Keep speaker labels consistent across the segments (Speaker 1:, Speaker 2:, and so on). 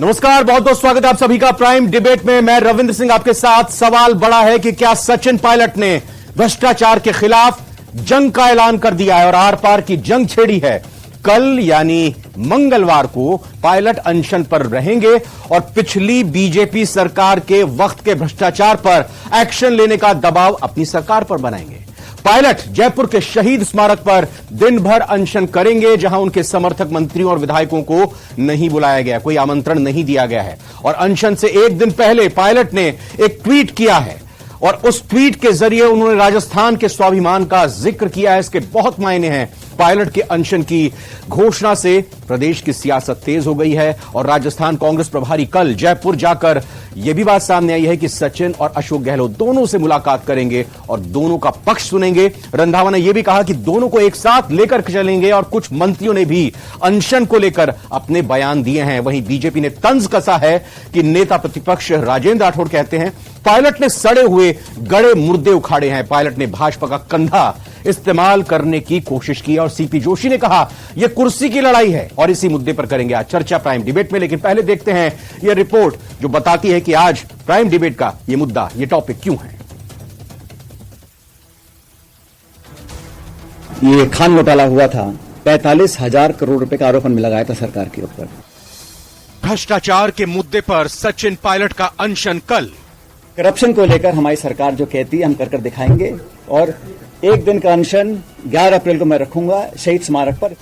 Speaker 1: नमस्कार, बहुत बहुत स्वागत है आप सभी का प्राइम डिबेट में। मैं रविंद्र सिंह आपके साथ। सवाल बड़ा है कि क्या सचिन पायलट ने भ्रष्टाचार के खिलाफ जंग का ऐलान कर दिया है और आर पार की जंग छेड़ी है। कल यानी मंगलवार को पायलट अनशन पर रहेंगे और पिछली बीजेपी सरकार के वक्त के भ्रष्टाचार पर एक्शन लेने का दबाव अपनी सरकार पर बनाएंगे। पायलट जयपुर के शहीद स्मारक पर दिन भर अनशन करेंगे, जहां उनके समर्थक मंत्रियों और विधायकों को नहीं बुलाया गया, कोई आमंत्रण नहीं दिया गया है। और अनशन से एक दिन पहले पायलट ने एक ट्वीट किया है और उस ट्वीट के जरिए उन्होंने राजस्थान के स्वाभिमान का जिक्र किया है। इसके बहुत मायने हैं। पायलट के अनशन की घोषणा से प्रदेश की सियासत तेज हो गई है और राजस्थान कांग्रेस प्रभारी कल जयपुर जाकर यह भी बात सामने आई है कि सचिन और अशोक गहलोत दोनों से मुलाकात करेंगे और दोनों का पक्ष सुनेंगे। रंधावा ने यह भी कहा कि दोनों को एक साथ लेकर चलेंगे और कुछ मंत्रियों ने भी अनशन को लेकर अपने बयान दिए हैं। वहीं बीजेपी ने तंज कसा है कि नेता प्रतिपक्ष राजेंद्र राठौड़ कहते हैं पायलट ने सड़े हुए गड़े मुर्दे उखाड़े हैं। पायलट ने भाजपा का कंधा इस्तेमाल करने की कोशिश की और सीपी जोशी ने कहा यह कुर्सी की लड़ाई है और इसी मुद्दे पर करेंगे आज चर्चा प्राइम डिबेट में। लेकिन पहले देखते हैं यह रिपोर्ट जो बताती है कि आज प्राइम डिबेट का यह मुद्दा, यह टॉपिक क्यों है।
Speaker 2: ये खान घोटाला हुआ था, 45,000 करोड़ रुपए का आरोपण में लगाया था सरकार के ऊपर।
Speaker 1: भ्रष्टाचार के मुद्दे पर सचिन पायलट का अनशन कल।
Speaker 2: करप्शन को लेकर हमारी सरकार जो कहती है हम कर दिखाएंगे और एक दिन का अनशन 11 अप्रैल को मैं रखूंगा शहीद स्मारक पर।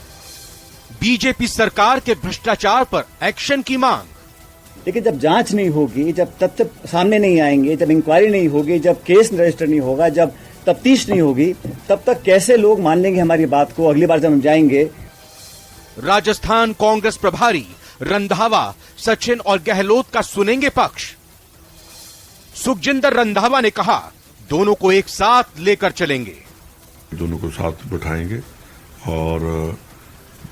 Speaker 1: बीजेपी सरकार के भ्रष्टाचार पर एक्शन की मांग।
Speaker 2: लेकिन जब जांच नहीं होगी, जब तथ्य सामने नहीं आएंगे, जब इंक्वायरी नहीं होगी, जब केस रजिस्टर नहीं होगा, जब तफ्तीश नहीं होगी, तब तक कैसे लोग मान लेंगे हमारी बात को। अगली बार जब हम जाएंगे।
Speaker 1: राजस्थान कांग्रेस प्रभारी रंधावा सचिन और गहलोत का सुनेंगे पक्ष। सुखजिंदर रंधावा ने कहा दोनों को एक साथ लेकर चलेंगे,
Speaker 3: दोनों को साथ बैठाएंगे और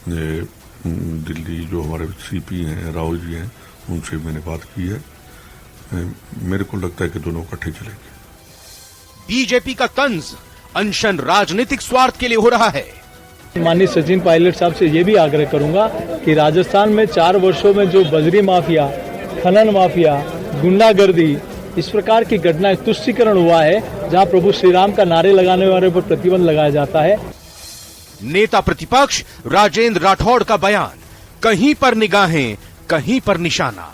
Speaker 3: दिल्ली जो हमारे सीपी हैं राव जी हैं उनसे मैंने बात की है। मेरे को लगता है कि दोनों इकट्ठे चलेंगे।
Speaker 1: बीजेपी का तंज अनशन राजनीतिक स्वार्थ के लिए हो रहा है।
Speaker 4: माननीय सचिन पायलट साहब से ये भी आग्रह करूंगा कि राजस्थान में 4 वर्षों में जो बजरी माफिया, खनन माफिया, गुंडागर्दी, इस प्रकार की घटनाएं, तुष्टीकरण हुआ है, जहां प्रभु श्री राम का नारे लगाने वाले पर प्रतिबंध लगाया जाता है।
Speaker 1: नेता प्रतिपक्ष राजेंद्र राठौड़ का बयान, कहीं पर निगाहें कहीं पर निशाना।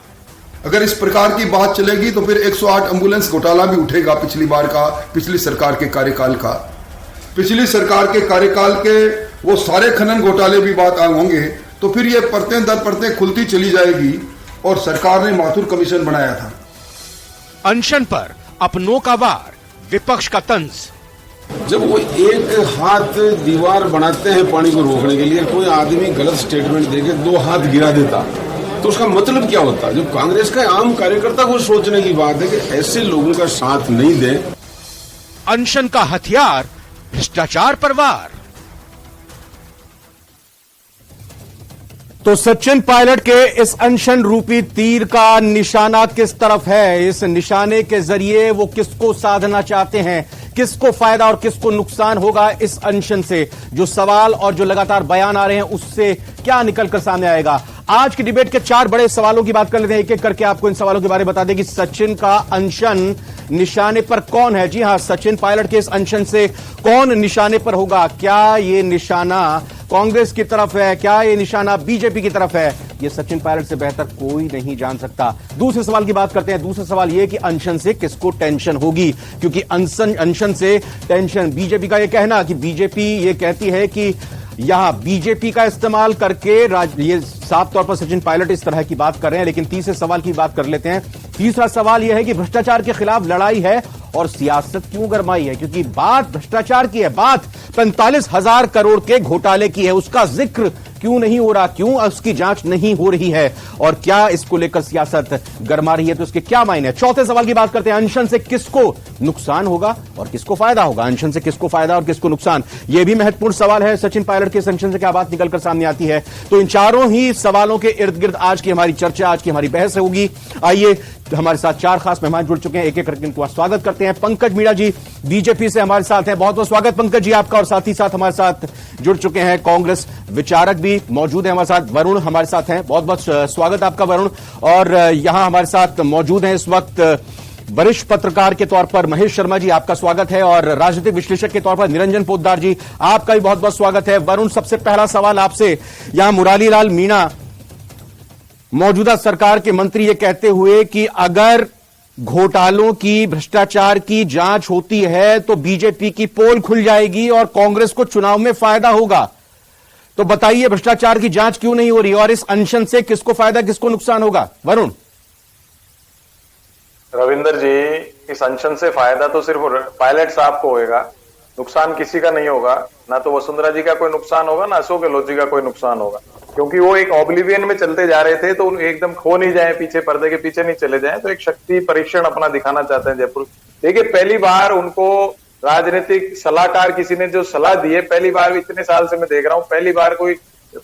Speaker 5: अगर इस प्रकार की बात चलेगी तो फिर 108 एम्बुलेंस घोटाला भी उठेगा पिछली बार का, पिछली सरकार के कार्यकाल का। पिछली सरकार के कार्यकाल के वो सारे खनन घोटाले भी बात होंगे तो फिर ये परतें दर परतें खुलती चली जाएगी। और सरकार ने माथुर कमीशन बनाया था।
Speaker 1: अनशन पर अपनों का वार, विपक्ष का तंज।
Speaker 6: जब वो एक हाथ दीवार बनाते हैं पानी को रोकने के लिए, कोई आदमी गलत स्टेटमेंट देके 2 हाथ गिरा देता तो उसका मतलब क्या होता? जो कांग्रेस का आम कार्यकर्ता को सोचने की बात है कि ऐसे लोगों का साथ नहीं दे।
Speaker 1: अनशन का हथियार भ्रष्टाचार पर वार। तो सचिन पायलट के इस अनशन रूपी तीर का निशाना किस तरफ है? इस निशाने के जरिए वो किसको साधना चाहते हैं? किसको फायदा और किसको नुकसान होगा इस अनशन से? जो सवाल और जो लगातार बयान आ रहे हैं उससे क्या निकलकर सामने आएगा? आज की डिबेट के 4 बड़े सवालों की बात कर लेते हैं, एक एक करके आपको इन सवालों के बारे में बता दें कि सचिन का अनशन निशाने पर कौन है। जी हां, सचिन पायलट के इस अनशन से कौन निशाने पर होगा? क्या ये निशाना कांग्रेस की तरफ है? क्या ये निशाना बीजेपी की तरफ है? ये सचिन पायलट से बेहतर कोई नहीं जान सकता। दूसरे सवाल की बात करते हैं। दूसरा सवाल यह कि अनशन से किसको टेंशन होगी, क्योंकि अनशन से टेंशन, बीजेपी का यह कहना कि बीजेपी ये कहती है कि यहां बीजेपी का इस्तेमाल करके ये साफ तौर पर सचिन पायलट इस तरह की बात कर रहे हैं। लेकिन तीसरे सवाल की बात कर लेते हैं। तीसरा सवाल यह है कि भ्रष्टाचार के खिलाफ लड़ाई है और सियासत क्यों गरमाई है? क्योंकि बात भ्रष्टाचार की है, बात 45,000 करोड़ के घोटाले की है। उसका जिक्र क्यों नहीं हो रहा? क्यों उसकी जांच नहीं हो रही है? और क्या इसको लेकर सियासत गरमा रही है? तो इसके क्या मायने? चौथे सवाल की बात करते हैं। अनशन से किसको नुकसान होगा और किसको फायदा होगा? अनशन से किसको फायदा और किसको नुकसान, यह भी महत्वपूर्ण सवाल है। सचिन पायलट के अनशन से क्या बात निकलकर सामने आती है? तो इन चारों ही सवालों के इर्द गिर्द आज की हमारी चर्चा, आज की हमारी बहस होगी। आइए हमारे साथ 4 खास मेहमान जुड़ चुके हैं, एक एक करके इनको स्वागत करते हैं। पंकज मीणा जी बीजेपी से हमारे साथ हैं, बहुत बहुत स्वागत पंकज जी आपका। और साथ ही साथ हमारे साथ जुड़ चुके हैं कांग्रेस विचारक भी मौजूद है हमारे साथ, वरुण हमारे साथ हैं, बहुत बहुत स्वागत आपका वरुण। और यहां हमारे साथ मौजूद हैं इस वक्त वरिष्ठ पत्रकार के तौर पर महेश शर्मा जी, आपका स्वागत है। और राजनीतिक विश्लेषक के तौर पर निरंजन पोद्दार जी, आपका भी बहुत बहुत स्वागत है। वरुण, सबसे पहला सवाल आपसे, यहां मुरारी लाल मीणा मौजूदा सरकार के मंत्री ये कहते हुए कि अगर घोटालों की, भ्रष्टाचार की जांच होती है तो बीजेपी की पोल खुल जाएगी और कांग्रेस को चुनाव में फायदा होगा। तो बताइए भ्रष्टाचार की जांच क्यों नहीं हो रही और इस अनशन से किसको फायदा किसको नुकसान होगा? वरुण।
Speaker 7: रविंदर जी, इस अनशन से फायदा तो सिर्फ पायलट साहब को होगा, नुकसान किसी का नहीं होगा। ना तो वसुंधरा जी का कोई नुकसान होगा, ना अशोक गहलोत जी का कोई नुकसान होगा, क्योंकि वो एक ऑब्लिवियन में चलते जा रहे थे। तो एकदम खो नहीं जाए, पीछे पर्दे के पीछे नहीं चले जाए। तो एक शक्ति परीक्षण अपना दिखाना चाहते हैं जयपुर। देखिए, पहली बार उनको राजनीतिक सलाहकार किसी ने जो सलाह दी है, पहली बार इतने साल से मैं देख रहा हूं, पहली बार कोई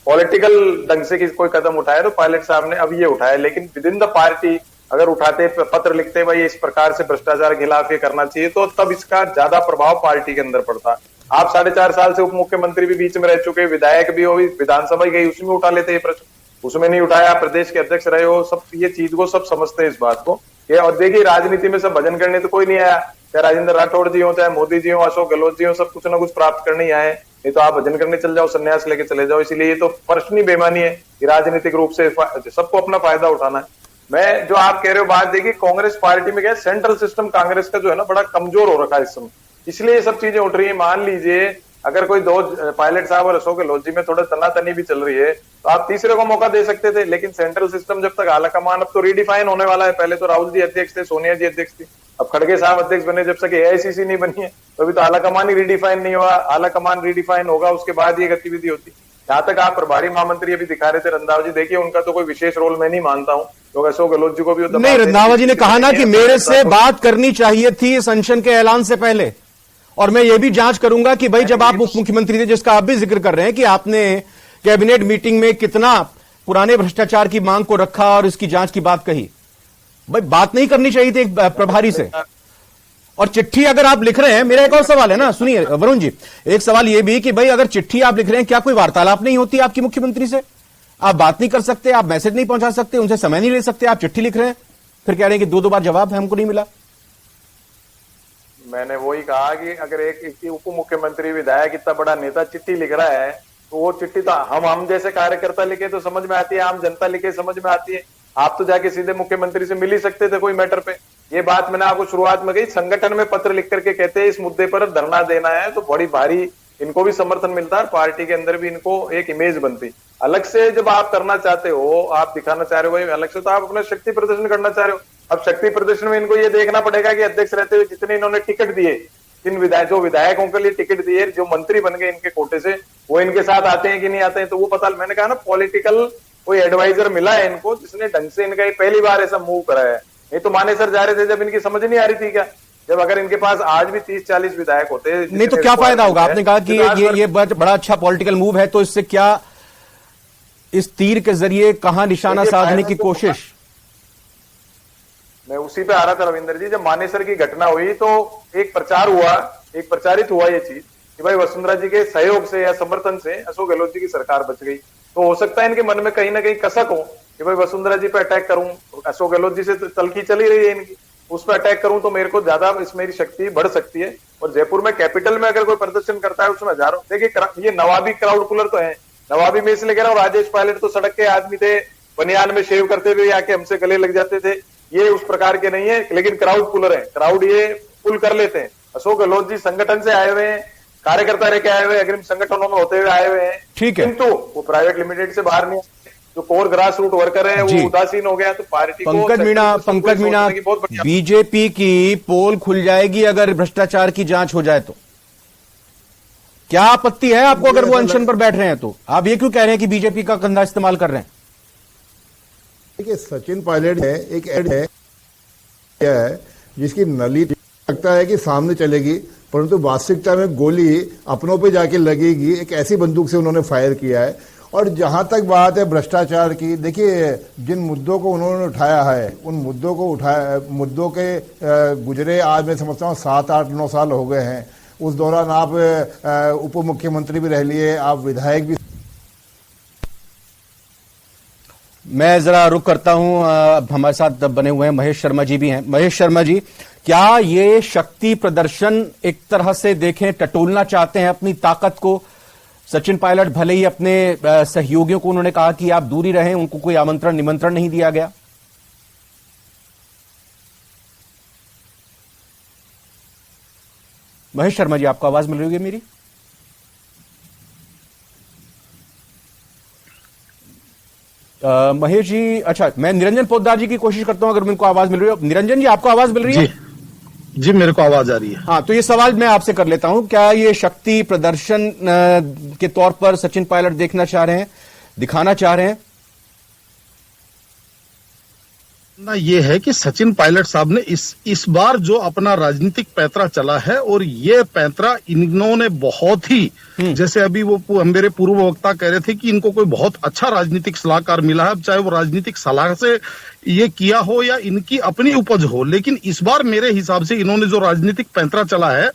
Speaker 7: पॉलिटिकल ढंग से कोई कदम उठाया तो पायलट साहब ने अब ये उठाया। लेकिन विद इन द पार्टी अगर उठाते, पत्र लिखते भाई इस प्रकार से भ्रष्टाचार के खिलाफ ये करना चाहिए, तो तब इसका ज्यादा प्रभाव पार्टी के अंदर पड़ता। आप 4.5 साल से उप मुख्यमंत्री भी बीच में रह चुके, विधायक भी हो, विधानसभा गई उसमें उठा लेते ये प्रश्न, उसमें नहीं उठाया, प्रदेश के अध्यक्ष रहे हो, सब ये चीज को सब समझते हैं इस बात को। और देखिए, राजनीति में सब भजन करने तो कोई नहीं आया, चाहे राजेंद्र राठौड़ जी हो, चाहे मोदी जी हो, अशोक गहलोत जी हो, सब कुछ ना कुछ प्राप्त करने ही आए। नहीं तो आप भजन करने चल जाओ, संन्यास लेके चले जाओ। इसीलिए ये तो पर्सनली बेईमानी है कि राजनीतिक रूप से सबको अपना फायदा उठाना है। मैं जो आप कह रहे हो बात, देखिए कांग्रेस पार्टी में क्या सेंट्रल सिस्टम कांग्रेस का जो है ना बड़ा कमजोर हो रखा है इस समय, इसलिए ये सब चीजें उठ रही है। मान लीजिए अगर कोई दो पायलट साहब और अशोक गहलोत जी में थोड़ा तनातनी भी चल रही है तो आप तीसरे को मौका दे सकते थे। लेकिन सेंट्रल सिस्टम जब तक आला कमान, अब तो रीडिफाइन होने वाला है। पहले तो राहुल जी अध्यक्ष थे, सोनिया जी अध्यक्ष थी, अब खड़गे साहब अध्यक्ष बने, जब तक एआईसीसी नहीं बनी है तो अभी तो आला कमान ही रीडिफाइन नहीं हुआ। आला कमान रीडिफाइन होगा उसके बाद ये गतिविधि होती। जहां तक आप प्रभारी महामंत्री अभी दिखा रहे थे रंधावा जी, देखिए उनका तो कोई विशेष रोल मैं नहीं मानता हूं, क्योंकि अशोक गहलोत जी को भी
Speaker 1: नहीं, रंधावा जी ने कहा ना कि मेरे से बात करनी चाहिए थी इस अनशन के ऐलान से पहले, और मैं ये भी जांच करूंगा कि भाई जब आप मुख्यमंत्री थे, जिसका आप भी जिक्र कर रहे हैं कि आपने कैबिनेट मीटिंग में कितना पुराने भ्रष्टाचार की मांग को रखा और इसकी जांच की बात कही, भाई बात नहीं करनी चाहिए थी एक प्रभारी से। और चिट्ठी अगर आप लिख रहे हैं, मेरा एक और सवाल है ना, सुनिए वरुण जी, एक सवाल यह भी कि भाई अगर चिट्ठी आप लिख रहे हैं, क्या कोई वार्तालाप नहीं होती आपकी मुख्यमंत्री से? आप बात नहीं कर सकते, आप मैसेज नहीं पहुंचा सकते, उनसे समय नहीं ले सकते, आप चिट्ठी लिख रहे हैं, फिर कह रहे हैं कि 2 बार जवाब हमको नहीं मिला।
Speaker 7: मैंने वही कहा कि अगर एक उप मुख्यमंत्री, विधायक, इतना बड़ा नेता चिट्ठी लिख रहा है तो वो चिट्ठी तो हम जैसे कार्यकर्ता लिखे तो समझ में आती है, आम जनता लिखे समझ में आती है। आप तो जाके सीधे मुख्यमंत्री से मिल ही सकते थे कोई मैटर पे। ये बात मैंने आपको शुरुआत में कही, संगठन में पत्र लिख करके कहते हैं इस मुद्दे पर धरना देना है तो बड़ी भारी इनको भी समर्थन मिलता है, पार्टी के अंदर भी इनको एक इमेज बनती। अलग से जब आप करना चाहते हो, आप दिखाना चाह रहे हो भाई अलग से, तो आप अपना शक्ति प्रदर्शन करना चाह रहे हो। अब शक्ति प्रदर्शन में इनको ये देखना पड़ेगा कि अध्यक्ष रहते हुए जितने इन्होंने टिकट दिए, जो विधायकों के लिए टिकट दिए, जो मंत्री बन गए इनके कोटे से, वो इनके साथ आते हैं कि नहीं आते हैं, तो वो पता। मैंने कहा ना, पॉलिटिकल कोई एडवाइजर मिला है इनको जिसने ढंग से इनका पहली बार ऐसा मूव करा है। नहीं तो माने सर जा रहे थे जब इनकी समझ नहीं आ रही थी क्या, जब अगर इनके पास आज भी 30-40 विधायक होते
Speaker 1: नहीं तो क्या फायदा होगा? आपने कहा कि ये बड़ा अच्छा पॉलिटिकल मूव है, तो इससे क्या, इस तीर के जरिए कहां निशाना साधने की कोशिश?
Speaker 7: मैं उसी पे आ रहा था रविंदर जी, जब मानेसर की घटना हुई तो एक प्रचार हुआ, एक प्रचारित हुआ ये चीज कि भाई वसुंधरा जी के सहयोग से या समर्थन से अशोक गहलोत जी की सरकार बच गई। तो हो सकता है इनके मन में कहीं ना कहीं कसक हो कि भाई वसुंधरा जी पे अटैक करूं, अशोक गहलोत जी से तलखी चली रही है इनकी, उस पर अटैक करूं तो मेरे को ज्यादा इसमें मेरी शक्ति बढ़ सकती है। और जयपुर में कैपिटल में अगर कोई प्रदर्शन करता है उसमें हजारों, देखिए ये नवाबी क्राउड पुलर तो है, नवाबी में इसलिए कह रहा हूँ, राजेश पायलट तो सड़क के आदमी थे, बनियान में शेव करते हुए आके हमसे गले लग जाते थे, ये उस प्रकार के नहीं है, लेकिन क्राउड पुलर है, क्राउड ये पुल कर लेते हैं। अशोक गहलोत जी संगठन से आए हुए हैं, कार्यकर्ता रह के आए हुए, अग्रिम संगठनों में होते हुए आए हुए हैं,
Speaker 1: ठीक है,
Speaker 7: किंतु वो प्राइवेट लिमिटेड से बाहर नहीं, जो कोर ग्रास रूट वर्कर है वो उदासीन हो गया। तो पार्टी को
Speaker 1: पंकज मीणा, बीजेपी की पोल खुल जाएगी अगर भ्रष्टाचार की जांच हो जाए तो? क्या आपत्ति है आपको अगर वो अनशन पर बैठ रहे हैं तो? आप ये क्यों कह रहे हैं कि बीजेपी का कंधा इस्तेमाल कर रहे हैं?
Speaker 8: देखिए, सचिन पायलट है, एक एड है जिसकी नली लगता है कि सामने चलेगी, परंतु वास्तविकता में गोली अपनों पे जाके लगेगी। एक ऐसी बंदूक से उन्होंने फायर किया है और जहां तक बात है भ्रष्टाचार की, देखिए जिन मुद्दों को उन्होंने उठाया है उन मुद्दों के गुजरे आज मैं समझता हूँ 7, 8, 9 साल हो गए हैं। उस दौरान आप उप मुख्यमंत्री भी रह लिए, आप विधायक भी।
Speaker 1: मैं जरा रुक करता हूं, अब हमारे साथ बने हुए हैं महेश शर्मा जी भी हैं। महेश शर्मा जी, क्या ये शक्ति प्रदर्शन एक तरह से देखें टटोलना चाहते हैं अपनी ताकत को? सचिन पायलट भले ही अपने सहयोगियों को उन्होंने कहा कि आप दूरी रहें, उनको कोई आमंत्रण निमंत्रण नहीं दिया गया। महेश शर्मा जी, आपको आवाज मिल रही है मेरी? महेश जी, अच्छा, मैं निरंजन पोद्दार जी की कोशिश करता हूं, अगर मेरे को आवाज मिल रही है। निरंजन जी, आपको आवाज मिल रही है?
Speaker 9: जी, मेरे को आवाज आ रही है।
Speaker 1: हाँ, तो ये सवाल मैं आपसे कर लेता हूं, क्या ये शक्ति प्रदर्शन के तौर पर सचिन पायलट देखना चाह रहे हैं, दिखाना चाह रहे हैं?
Speaker 9: ना ये है कि सचिन पायलट साहब ने इस बार जो अपना राजनीतिक पैंतरा चला है, और ये पैंतरा इन्होंने बहुत ही, जैसे अभी वो मेरे पूर्व वक्ता कह रहे थे कि इनको कोई बहुत अच्छा राजनीतिक सलाहकार मिला है, चाहे वो राजनीतिक सलाह से ये किया हो या इनकी अपनी उपज हो, लेकिन इस बार मेरे हिसाब से इन्होंने जो राजनीतिक पैंतरा चला है,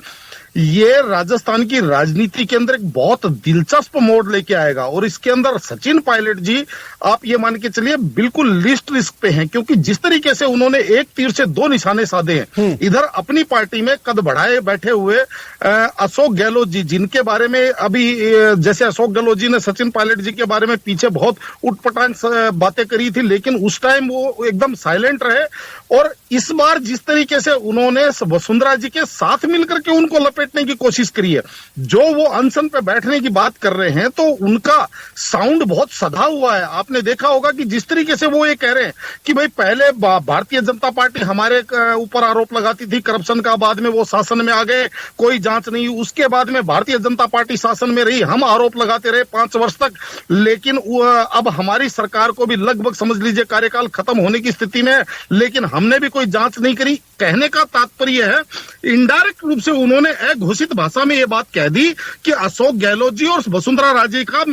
Speaker 9: ये राजस्थान की राजनीति के अंदर एक बहुत दिलचस्प मोड़ लेके आएगा। और इसके अंदर सचिन पायलट जी, आप ये मान के चलिए, बिल्कुल लिस्ट रिस्क पे हैं, क्योंकि जिस तरीके से उन्होंने एक तीर से 2 निशाने साधे हैं, इधर अपनी पार्टी में कद बढ़ाए बैठे हुए अशोक गहलोत जी, जिनके बारे में अभी जैसे अशोक गहलोत जी ने सचिन पायलट जी के बारे में पीछे बहुत उटपटांग बातें करी थी, लेकिन उस टाइम वो एकदम साइलेंट रहे। और इस बार जिस तरीके से उन्होंने वसुंधरा जी के साथ मिलकर के उनको लपेटने की कोशिश करी है, जो वो अनशन पे बैठने की बात कर रहे हैं, तो उनका साउंड बहुत सधा हुआ है। आपने देखा होगा कि जिस तरीके से वो ये कह रहे हैं कि भाई पहले भारतीय जनता पार्टी हमारे ऊपर आरोप लगाती थी करप्शन का, बाद में वो शासन में आ गए, कोई जांच नहीं, उसके बाद में भारतीय जनता पार्टी शासन में रही, हम आरोप लगाते रहे 5 वर्ष तक, लेकिन अब हमारी सरकार को भी लगभग समझ लीजिए कार्यकाल खत्म होने की स्थिति में है, लेकिन हमने भी कोई जांच नहीं करी। कहने का तात्पर्य है, इनडायरेक्ट रूप से उन्होंने घोषित भाषा में ये बात कह दी कि अशोक गहलोत जी और वसुंधरा राजे का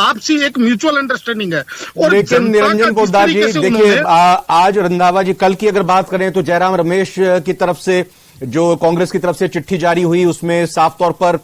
Speaker 9: आपसी एक म्यूचुअल अंडरस्टैंडिंग है। और
Speaker 1: लेकिन निरंजन पोद्दार जी, देखिए, आज रंधावा जी, कल की अगर बात करें तो जयराम रमेश की तरफ से, जो कांग्रेस की तरफ से चिट्ठी जारी हुई, उसमें साफ तौर पर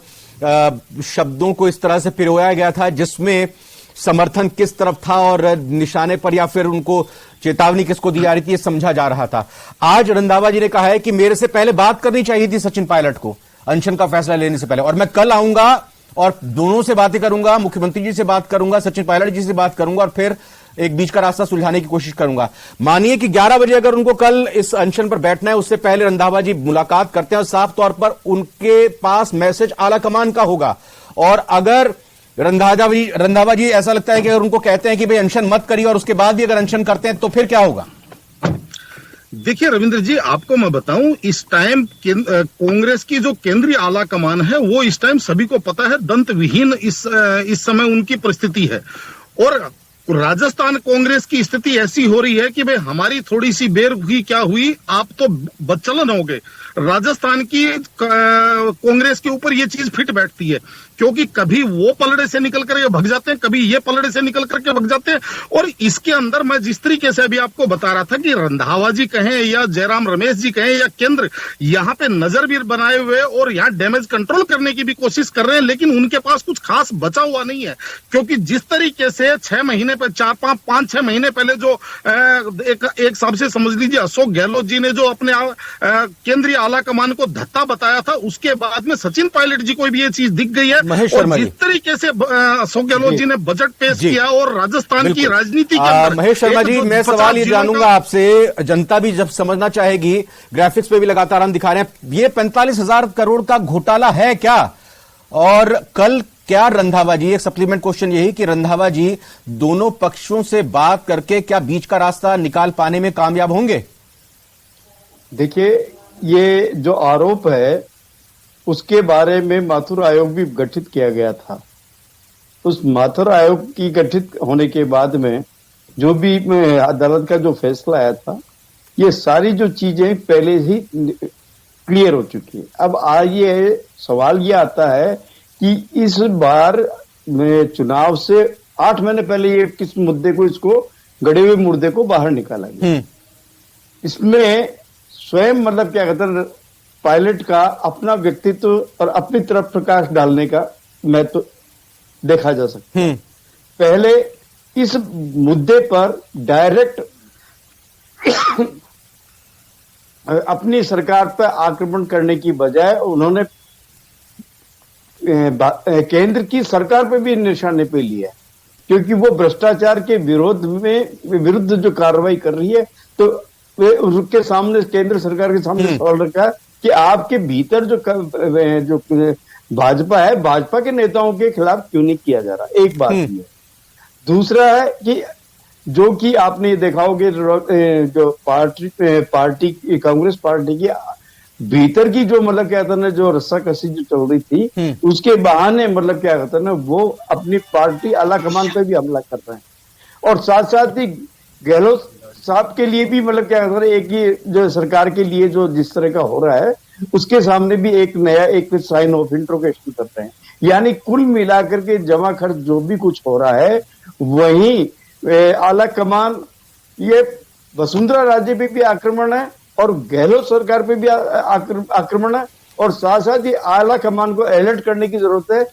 Speaker 1: शब्दों को इस तरह से पिरोया गया था जिसमें समर्थन किस तरफ था और निशाने पर या फिर उनको चेतावनी किसको दी जा रही थी, ये समझा जा रहा था। आज रंधावा जी ने कहा है कि मेरे से पहले बात करनी चाहिए थी सचिन पायलट को, अनशन का फैसला लेने से पहले, और मैं कल आऊंगा और दोनों से बातें करूंगा, मुख्यमंत्री जी से बात करूंगा, सचिन पायलट जी से बात करूंगा, और फिर एक बीच का रास्ता सुलझाने की कोशिश करूंगा। मानिए कि 11 बजे अगर उनको कल इस अनशन पर बैठना है, उससे पहले रंधावा जी मुलाकात करते हैं और साफ तौर पर उनके पास मैसेज आला कमान का होगा। और अगर रंधावा जी ऐसा लगता है कि अगर उनको कहते हैं कि भाई अनशन मत करिए और उसके बाद भी अगर अनशन करते हैं, तो फिर क्या होगा?
Speaker 9: देखिए रविंद्र जी, आपको मैं बताऊं, इस टाइम कांग्रेस की जो केंद्रीय आला कमान है, वो इस टाइम सभी को पता है दंत विहीन इस समय उनकी परिस्थिति है। और राजस्थान कांग्रेस की स्थिति ऐसी हो रही है कि भाई हमारी थोड़ी सी बेर हुई क्या हुई, आप तो बदचलन हो गए। राजस्थान की कांग्रेस के ऊपर ये चीज फिट बैठती है, क्योंकि कभी वो पलड़े से निकल करके भग जाते हैं, कभी ये पलड़े से निकल करके भग जाते हैं। और इसके अंदर मैं जिस तरीके से अभी आपको बता रहा था कि रंधावा जी कहें या जयराम रमेश जी कहें या केंद्र यहाँ पे नजर भी बनाए हुए और यहाँ डैमेज कंट्रोल करने की भी कोशिश कर रहे हैं, लेकिन उनके पास कुछ खास बचा हुआ नहीं है। क्योंकि जिस तरीके से 6 महीने पर 5-6 महीने पहले जो एक हिसाब से समझ लीजिए अशोक गहलोत जी ने जो अपने केंद्रीय आला कमान को धत्ता बताया था, उसके बाद में सचिन पायलट जी को भी ये चीज दिख गई है। और जिस तरीके से अशोक गहलोत जी ने बजट पेश किया और राजस्थान की राजनीति के अंदर,
Speaker 1: महेश शर्मा जी, मैं सवाल ये जानूंगा आपसे, जनता भी जब समझना चाहेगी, ग्राफिक्स पे भी लगातार हम दिखा रहे हैं, ये 45,000 करोड़ का घोटाला है क्या? और कल क्या रंधावा जी, एक सप्लीमेंट क्वेश्चन यही कि रंधावा जी दोनों पक्षों से बात करके क्या बीच का रास्ता निकाल पाने में कामयाब होंगे?
Speaker 10: देखिए, ये जो आरोप है उसके बारे में माथुर आयोग भी गठित किया गया था। उस माथुर आयोग की गठित होने के बाद में जो भी अदालत का जो फैसला आया था, ये सारी जो चीजें पहले ही क्लियर हो चुकी है। अब ये सवाल ये आता है कि इस बार में चुनाव से 8 महीने पहले ये किस मुद्दे को, इसको गड़े हुए मुर्दे को बाहर निकाला गया। इसमें स्वयं मतलब क्या कहते हैं, पायलट का अपना व्यक्तित्व और अपनी तरफ प्रकाश डालने का महत्व देखा जा सकता है। पहले इस मुद्दे पर डायरेक्ट अपनी सरकार पर आक्रमण करने की बजाय उन्होंने केंद्र की सरकार पे भी निशाने पे लिया, क्योंकि वो भ्रष्टाचार के विरुद्ध जो कार्रवाई कर रही है, तो वे उसके सामने, केंद्र सरकार के सामने सवाल रखा है कि आपके भीतर जो भाजपा है, भाजपा के नेताओं के खिलाफ क्यों नहीं किया जा रहा। एक बात ये। दूसरा है कि जो कि आपने देखा होगा, जो पार्टी कांग्रेस पार्टी की भीतर की जो मतलब क्या कहते हैं, जो रस्साकसी जो चल रही थी, उसके बहाने मतलब क्या कहते हैं ना, वो अपनी पार्टी आला कमान पे भी हमला कर रहे हैं। और साथ साथ ही गहलोत साहब के लिए भी मतलब क्या कहते हैं, एक ही जो सरकार के लिए जो जिस तरह का हो रहा है, उसके सामने भी एक नया एक साइन ऑफ इंट्रोगेशन करते हैं। यानी कुल मिलाकर के जमा खर्च जो भी कुछ हो रहा है, वही आला कमान, ये वसुंधरा राजे पे भी आक्रमण है और गहलोत सरकार पे भी आक्रमण है। और साथ साथ ही आला कमान को अलर्ट करने की जरूरत है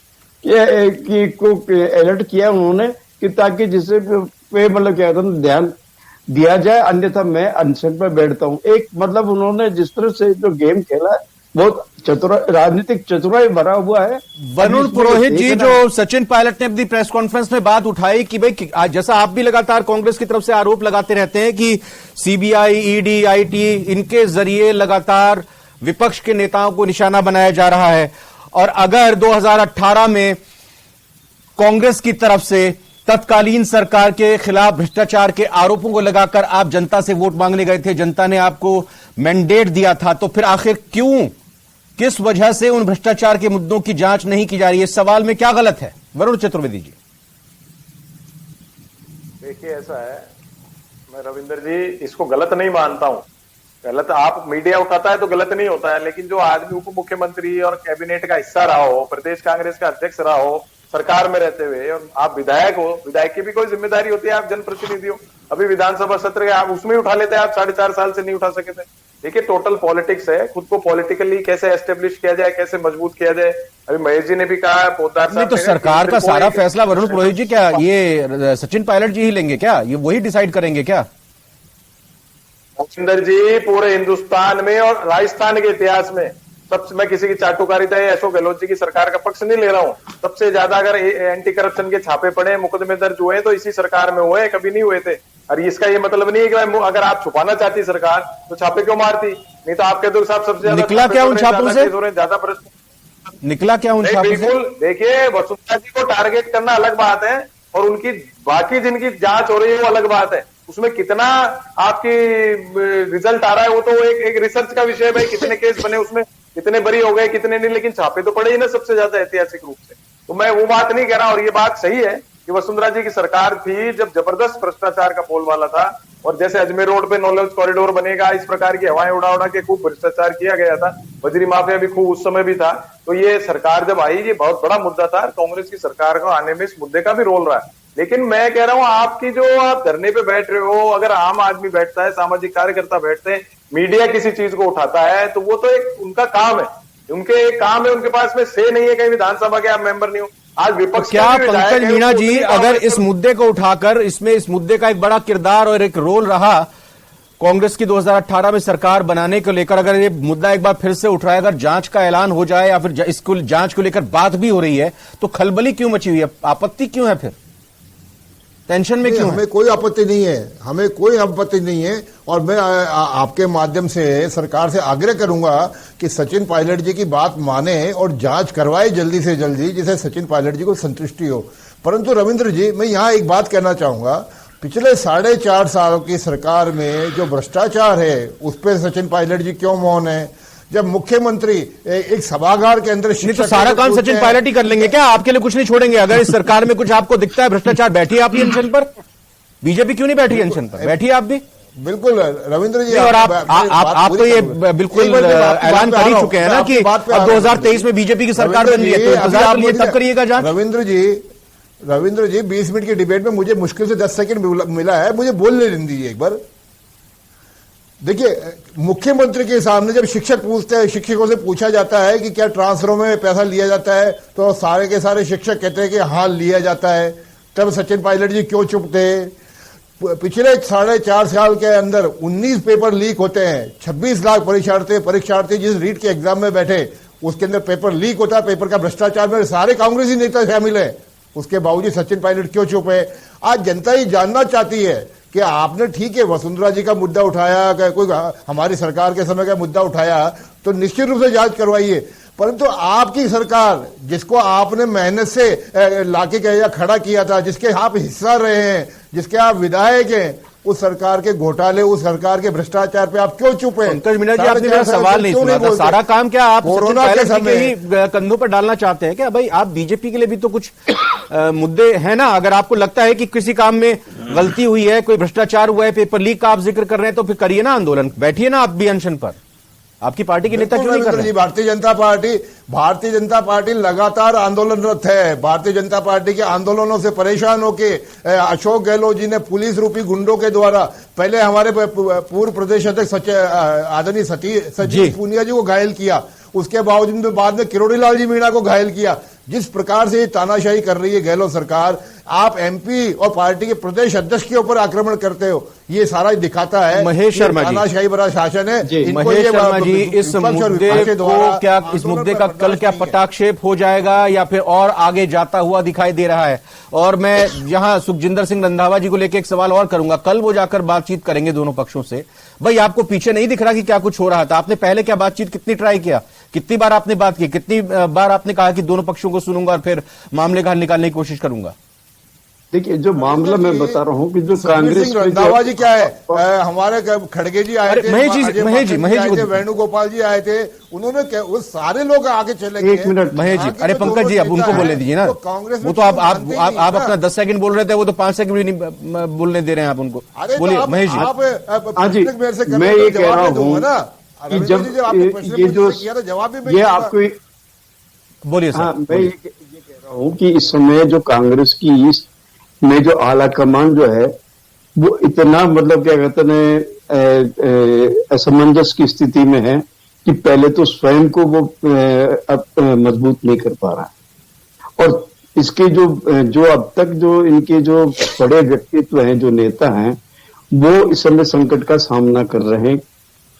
Speaker 10: कि को अलर्ट किया उन्होंने कि ताकि जिससे पे मतलब क्या कहते हैं ध्यान दिया जाए, अन्यथा मैं अनशन पर बैठता हूं। एक मतलब उन्होंने जिस तरह से जो गेम खेला है, बहुत राजनीतिक चतुराई भरा हुआ है।
Speaker 1: वरुण पुरोहित जी, जो सचिन पायलट ने अपनी प्रेस कॉन्फ्रेंस में बात उठाई कि भाई जैसा आप भी लगातार कांग्रेस की तरफ से आरोप लगाते रहते हैं कि सीबीआई, ईडी, आईटी, इनके जरिए लगातार विपक्ष के नेताओं को निशाना बनाया जा रहा है, और अगर 2018 में कांग्रेस की तरफ से तत्कालीन सरकार के खिलाफ भ्रष्टाचार के आरोपों को लगाकर आप जनता से वोट मांगने गए थे, जनता ने आपको मैंडेट दिया था, तो फिर आखिर क्यों, किस वजह से उन भ्रष्टाचार के मुद्दों की जांच नहीं की जा रही है? इस सवाल में क्या गलत है वरुण चतुर्वेदी जी?
Speaker 7: देखिए, ऐसा है, मैं रविंद्र जी इसको गलत नहीं मानता हूं। गलत आप मीडिया उठाता है तो गलत नहीं होता है, लेकिन जो आदमी उप मुख्यमंत्री और कैबिनेट का हिस्सा रहा हो, प्रदेश कांग्रेस का अध्यक्ष रहा हो, सरकार में रहते हुए, और आप विधायक हो, विधायक की भी कोई जिम्मेदारी होती है, आप जनप्रतिनिधि हो। अभी विधानसभा सत्र के आप उसमें उठा लेते हैं, आप 4.5 साल से नहीं उठा सके थे। देखिए, टोटल पॉलिटिक्स है, खुद को पॉलिटिकली कैसे एस्टेब्लिश किया जाए, कैसे मजबूत किया जाए। अभी महेश जी ने भी कहा, पोद्दार साहब,
Speaker 1: तो सरकार का सारा फैसला वरुण पुरोहित जी क्या ये सचिन पायलट जी ही लेंगे क्या? ये वही डिसाइड करेंगे क्या?
Speaker 7: सुंदर जी, पूरे हिंदुस्तान में और राजस्थान के इतिहास में सबसे, मैं किसी की चाटुकारिता या अशोक गहलोत जी की सरकार का पक्ष नहीं ले रहा हूं, सबसे ज्यादा अगर एंटी करप्शन के छापे पड़े, मुकदमे दर्ज हुए तो इसी सरकार में हुए, कभी नहीं हुए थे। और इसका ये मतलब नहीं है कि अगर आप छुपाना चाहती सरकार तो छापे क्यों मारती? नहीं तो आपके तो साहब सबसे ज्यादा
Speaker 1: निकला क्या उन छापों से?
Speaker 7: ज्यादा प्रश्न
Speaker 1: निकला क्या उन छापों से?
Speaker 7: बिल्कुल, देखिए, वसुंधरा जी को टारगेट करना अलग बात है, और उनकी बाकी जिनकी जांच हो रही है वो अलग बात है। उसमें कितना आपकी रिजल्ट आ रहा है वो तो एक रिसर्च का विषय है भाई, कितने केस बने, उसमें कितने बरी हो गए, कितने नहीं, लेकिन छापे तो पड़े ही ना सबसे ज्यादा ऐतिहासिक रूप से। तो मैं वो बात नहीं कह रहा, और ये बात सही है कि वसुंधरा जी की सरकार थी जब जबरदस्त भ्रष्टाचार का बोलबाला था, और जैसे अजमेर रोड पे नॉलेज कॉरिडोर बनेगा, इस प्रकार की हवाएं उड़ा के खूब भ्रष्टाचार किया गया था, बजरी माफिया भी खूब उस समय भी था। तो ये सरकार जब आई, ये बहुत बड़ा मुद्दा था, कांग्रेस की सरकार को आने में इस मुद्दे का भी रोल रहा है। लेकिन मैं कह रहा हूं, आपकी जो आप धरने पे बैठ रहे हो, अगर आम आदमी बैठता है, सामाजिक कार्यकर्ता बैठते हैं, मीडिया किसी चीज को उठाता है, तो वो तो एक उनका काम है, उनके एक काम है, उनके पास में से नहीं है, कहीं विधानसभा के आप मेंबर नहीं हो। आज विपक्ष,
Speaker 1: क्या पंकज मीणा जी, अगर इस मुद्दे को उठाकर, इसमें इस मुद्दे का एक बड़ा किरदार और एक रोल रहा कांग्रेस की 2018 में सरकार बनाने को लेकर, अगर ये मुद्दा एक बार फिर से उठ रहा है, अगर जांच का ऐलान हो जाए या फिर इसको जांच को लेकर बात भी हो रही है, तो खलबली क्यों मची हुई है? आपत्ति क्यों है? फिर टेंशन में क्यों?
Speaker 8: हमें कोई आपत्ति नहीं है, हमें कोई आपत्ति नहीं है। और मैं आपके माध्यम से सरकार से आग्रह करूंगा कि सचिन पायलट जी की बात माने और जांच करवाए जल्दी से जल्दी, जिससे सचिन पायलट जी को संतुष्टि हो। परंतु रविंद्र जी, मैं यहां एक बात कहना चाहूंगा, पिछले 4.5 साल की सरकार में जो भ्रष्टाचार है उस पर सचिन पायलट जी क्यों मौन है? जब मुख्यमंत्री एक सभागार के अंदर
Speaker 1: तो सारा काम सचिन पायलट ही कर लेंगे क्या? आपके लिए कुछ नहीं छोड़ेंगे? अगर इस सरकार में कुछ आपको दिखता है भ्रष्टाचार, बैठिए आप अनशन पर। बीजेपी क्यों नहीं बैठी अनशन पर? बैठिए आप भी।
Speaker 8: बिल्कुल रविंद्र जी,
Speaker 1: और आप तो ये बिल्कुल ऐलान कर ही चुके हैं ना कि 2023 में बीजेपी की सरकार बन रही है, तो इंतजार करिए, तब करिएगा जांच।
Speaker 8: रविंद्र जी, रविंद्र जी 20 मिनट की डिबेट में मुझे मुश्किल से 10 सेकंड मिला है, मुझे बोलने दीजिए एक बार। देखिए, मुख्यमंत्री के सामने जब शिक्षक पूछते हैं, शिक्षकों से पूछा जाता है कि क्या ट्रांसफरों में पैसा लिया जाता है, तो सारे के सारे शिक्षक कहते हैं कि हाँ लिया जाता है। तब सचिन पायलट जी क्यों चुप थे? पिछले 4.5 साल के अंदर 19 पेपर लीक होते हैं, 26 लाख परीक्षार्थी जिस रीट के एग्जाम में बैठे उसके अंदर पेपर लीक होता है, पेपर का भ्रष्टाचार में सारे कांग्रेसी नेता शामिल है। उसके बावजूद सचिन पायलट क्यों चुप है? आज जनता ही जानना चाहती है कि आपने ठीक है वसुंधरा जी का मुद्दा उठाया, कोई हमारी सरकार के समय का मुद्दा उठाया, तो निश्चित रूप से जांच करवाइए, परंतु आपकी सरकार जिसको आपने मेहनत से लाके या खड़ा किया था, जिसके आप हिस्सा रहे हैं, जिसके आप विधायक हैं, उस सरकार के घोटाले, उस सरकार के भ्रष्टाचार पे आप क्यों चुप हैं?
Speaker 1: पंकज मीणा जी, आपने मेरा सवाल नहीं सुना था। सारा काम क्या आप कोरोना के समय ही कंधों पर डालना चाहते हैं क्या? भाई, आप बीजेपी के लिए भी तो कुछ मुद्दे हैं ना। अगर आपको लगता है कि किसी काम में गलती हुई है, कोई भ्रष्टाचार हुआ है, पेपर लीक का आप जिक्र कर रहे हैं, तो फिर करिए ना आंदोलन, बैठिए ना आप भी अनशन पर। आपकी पार्टी के नेता क्यों नहीं कर रहे?
Speaker 8: भारतीय जनता पार्टी लगातार आंदोलनरत है। भारतीय जनता पार्टी के आंदोलनों से परेशान होके अशोक गहलोत जी ने पुलिस रूपी गुंडों के द्वारा पहले हमारे पूर्व प्रदेश अध्यक्ष आदरणीय सचिव पूनिया जी को घायल किया, उसके बावजूद बाद में किरोड़ी लाल जी मीणा को घायल किया। जिस प्रकार से ये तानाशाही कर रही है गहलोत सरकार, आप एमपी और पार्टी के प्रदेश अध्यक्ष के ऊपर आक्रमण करते हो, ये सारा दिखाता है
Speaker 1: महेश शर्मा जी,
Speaker 8: तानाशाही भरा शासन है।
Speaker 1: महेश शर्मा जी, इस मुद्दे को क्या, इस मुद्दे का कल क्या पटाक्षेप हो जाएगा या फिर और आगे जाता हुआ दिखाई दे रहा है? और मैं यहां सुखजिंदर सिंह रंधावा जी को लेकर एक सवाल और करूंगा, कल वो जाकर बातचीत करेंगे दोनों पक्षों से। भाई, आपको पीछे नहीं दिख रहा कि क्या कुछ हो रहा था? आपने पहले क्या बातचीत कितनी ट्राई किया, कितनी बार आपने बात की, कितनी बार आपने कहा कि दोनों पक्षों को सुनूंगा और फिर मामले का हल निकालने की कोशिश करूंगा?
Speaker 10: देखिए, जो मामला मैं बता रहा हूं कि जो कांग्रेस
Speaker 8: रंधावा जी क्या है, हमारे खड़गे जी आए थे, महेश जी वेणुगोपाल जी आए थे, उन्होंने वो सारे लोग आगे चले गए।
Speaker 10: 1 मिनट
Speaker 1: महेश जी, अरे पंकज जी, अब उनको बोलने दीजिए ना। वो तो आप अपना 10 सेकंड बोल रहे थे, वो तो 5 सेकंड भी नहीं बोलने दे रहे हैं आप उनको। बोलिए महेश जी।
Speaker 10: हाँ जी, मैं ये कह रहा हूँ कि जब ये जो ये आपको
Speaker 1: बोलिए सर।
Speaker 10: मैं ये कह रहा हूँ कि इस समय जो कांग्रेस की में जो आला कमान जो है वो इतना मतलब क्या कहते हैं असमंजस की स्थिति में है कि पहले तो स्वयं को वो अब मजबूत नहीं कर पा रहा है, और इसके जो अब तक जो इनके जो बड़े व्यक्तित्व हैं, जो नेता हैं, वो इस समय संकट का सामना कर रहे हैं।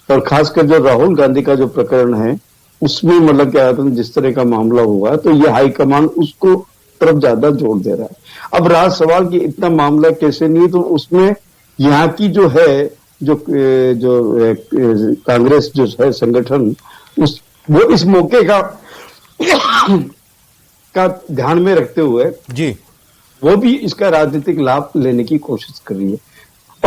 Speaker 10: और खासकर जो राहुल गांधी का जो प्रकरण है उसमें मतलब क्या कहते हैं जिस तरह का मामला हुआ, तो ये हाईकमान उसको तरफ ज्यादा जोर दे रहा है। अब रहा सवाल कि इतना मामला कैसे नहीं, तो उसमें यहाँ की जो है जो कांग्रेस जो है संगठन, वो इस मौके का ध्यान में रखते हुए
Speaker 1: जी
Speaker 10: वो भी इसका राजनीतिक लाभ लेने की कोशिश कर रही है।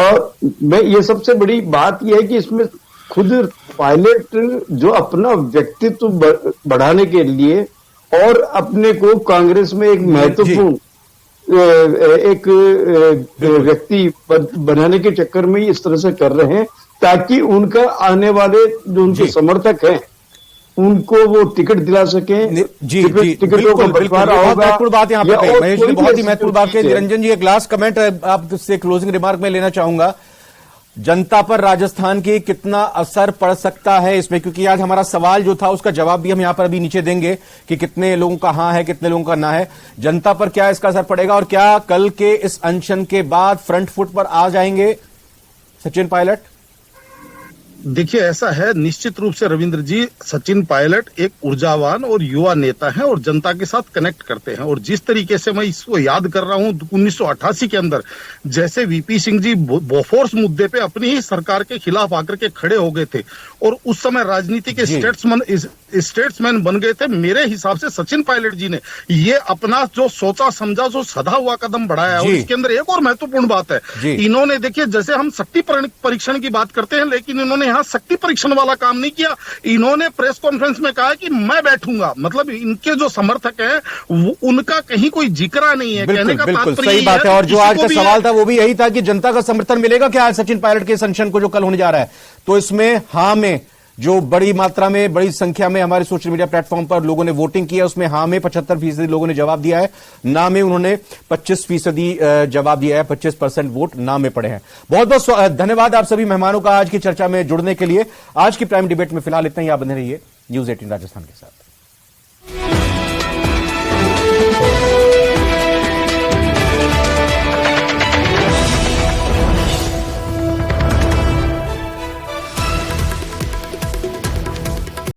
Speaker 10: और मैं ये सबसे बड़ी बात यह है कि इसमें खुद पायलट जो अपना व्यक्तित्व बढ़ाने के लिए और अपने को कांग्रेस में एक महत्वपूर्ण एक व्यक्ति बनाने के चक्कर में इस तरह से कर रहे हैं ताकि उनका आने वाले जो उनके समर्थक हैं उनको वो टिकट दिला सकें।
Speaker 1: टिकटों का बंटवारा होगा। महत्वपूर्ण बात यहाँ पे महेश ने बहुत ही महत्वपूर्ण बात कही। निरंजन जी, एक लास्ट कमेंट आपसे क्लोजिंग रिमार्क में लेना चाहूंगा। जनता पर राजस्थान की कितना असर पड़ सकता है इसमें, क्योंकि आज हमारा सवाल जो था उसका जवाब भी हम यहां पर अभी नीचे देंगे कि कितने लोगों का हाँ है, कितने लोगों का ना है। जनता पर क्या इसका असर पड़ेगा और क्या कल के इस अनशन के बाद फ्रंट फुट पर आ जाएंगे सचिन पायलट?
Speaker 9: देखिए, ऐसा है निश्चित रूप से रविंद्र जी, सचिन पायलट एक ऊर्जावान और युवा नेता हैं और जनता के साथ कनेक्ट करते हैं। और जिस तरीके से मैं इसको याद कर रहा हूं 1988 के अंदर जैसे वीपी सिंह जी बोफोर्स मुद्दे पे अपनी ही सरकार के खिलाफ आकर के खड़े हो गए थे और उस समय राजनीति के स्टेट्समैन बन गए थे। मेरे हिसाब से सचिन पायलट जी ने ये अपना जो सोचा समझा, जो सधा हुआ कदम बढ़ाया है। और इसके अंदर एक और महत्वपूर्ण बात है, इन्होंने देखिए जैसे हम शक्ति परीक्षण की बात करते हैं, लेकिन इन्होंने यहाँ शक्ति परीक्षण वाला काम नहीं किया। इन्होंने प्रेस कॉन्फ्रेंस में कहा कि मैं बैठूंगा, मतलब इनके जो समर्थक हैं उनका कहीं कोई जिक्र नहीं है। कहने का तात्पर्य
Speaker 1: सही बात है। और जो आज का सवाल था वो भी यही था कि जनता का समर्थन मिलेगा क्या आज सचिन पायलट के संशन को जो कल होने जा रहा है? तो इसमें हाँ में जो बड़ी मात्रा में, बड़ी संख्या में हमारे सोशल मीडिया प्लेटफॉर्म पर लोगों ने वोटिंग की है, उसमें हाँ में 75% लोगों ने जवाब दिया है, ना में उन्होंने 25% जवाब दिया है, 25% वोट ना में पड़े हैं। बहुत बहुत धन्यवाद आप सभी मेहमानों का आज की चर्चा में जुड़ने के लिए। आज की प्राइम डिबेट में फिलहाल इतना ही। आप बने रहिए न्यूज़ 18 राजस्थान के साथ।